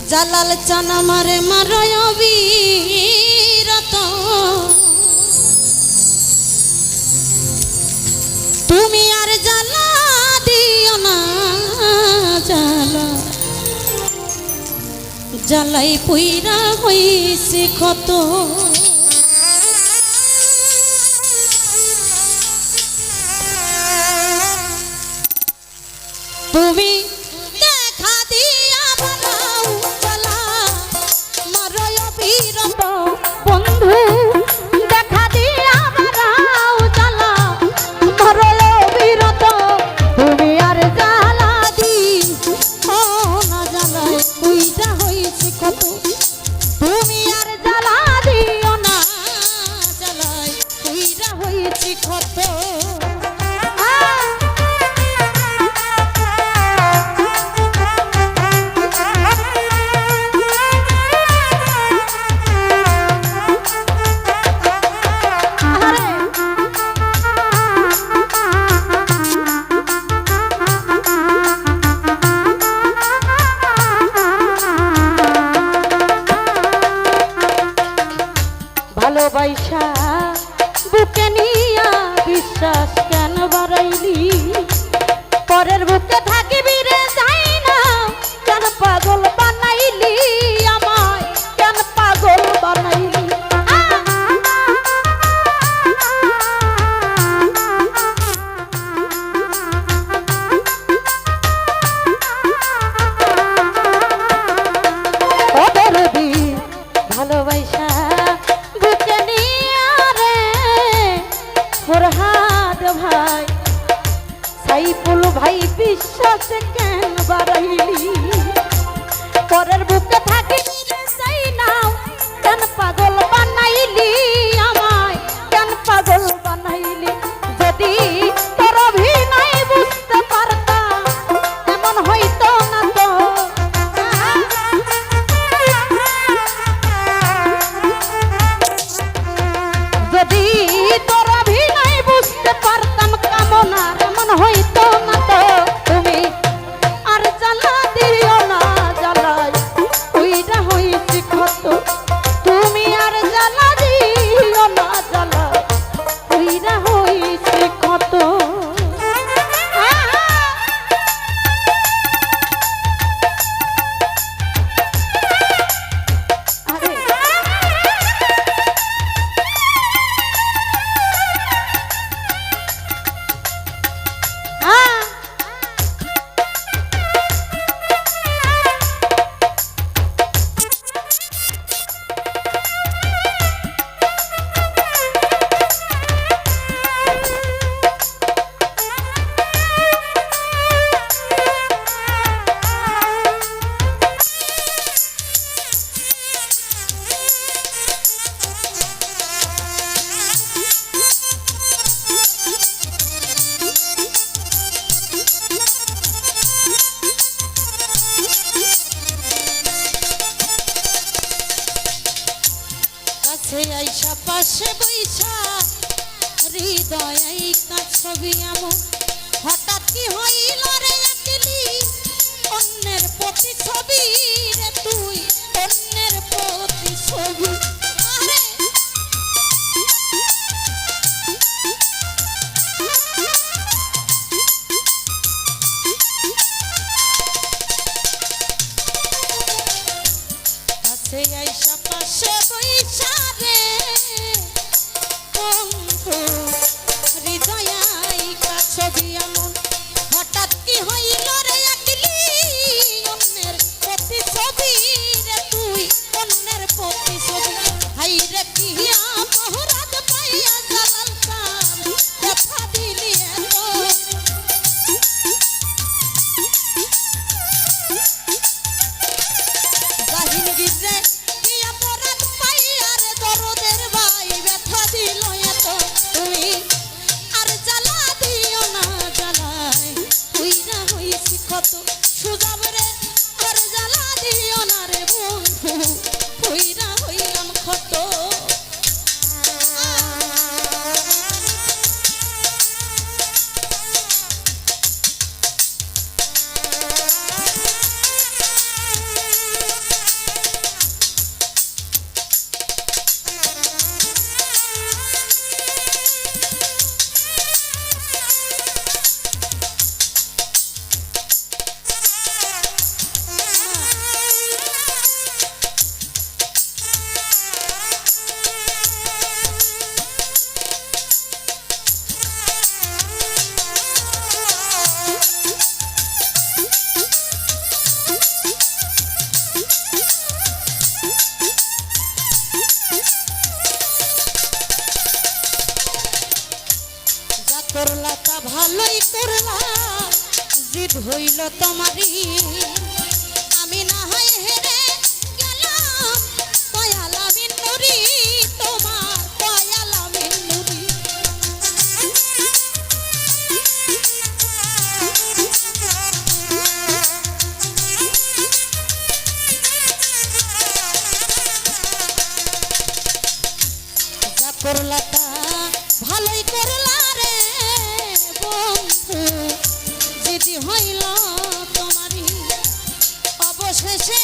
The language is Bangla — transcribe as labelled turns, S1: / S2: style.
S1: জালাল চান আমারে মারয় অবিরত তুমি আর জ্বালা দিও না জ্বালা জ্বালাই পুইরা হইছে ক্ষত তুমি দেখা দিয়া বানাও জ্বালা মারয় অবিরত বন্ধু দেখা দিয়া বানাও জ্বালা মারয় অবিরত তুমি আর জ্বালা দিও না জ্বালায় পুইরা হইছে কত তুমি আর জ্বালা দিও না জ্বালায় পুইরা হইছে কত ভালোবাসা বুকে নিয়া বিশ্বাস কেন বাড়াইলি পরের বুকে থাকিবি রে যাই না কেন পাগল বানাইলি আমায় কেন পাগল বানাইলি ভালোবাসা ফরহাদ ভাই সাইফুল ভাই বিশ্বাস কেন বাড়াইলি পরের বুকে থাকিবি রে চাই না কেন পাগল বানাইলি আমায় কেন পাগল বানাইলি যদি তোর অভিনয় বুঝতে পারতাম এমন হইতো না তো যদি তোর অভিনয় বুঝতে পারতাম কামনার এমন হইতো না তো তুমি আর জ্বালা দিও না জ্বালায় উইরা হইছি ক্ষত তুমি আর জ্বালা দিও না জ্বালা উইরা হইছি ক্ষত আইসা পাশে বইসা হৃদয় ছবি এমন হঠাৎ কি হইল রে একলি অন্যের প্রতি ছবি রে তুই অন্যের প্রতি ছবি আইসা পাশে বইসা রে বন্ধু হৃদয় ছবি এমন হঠাৎ কি হইল রে একলি অন্যের প্রতি ছবি রে তুই অন্যের প্রতি ছবি হাই রে কি অপরাধ পাইয়া জালাল চান দেখা দিলি জাহিনগীর রে কি অপরাধ পাইয়া রে নসিব হইল তোমারই আমি না হয় হেরে গেলাম কয়ালামিন নুরি তোমার কয়ালামিন নুরি যা করলা তা ভালোই করলা রে বন্ধু জিদি হইল তোমারই অবশেষে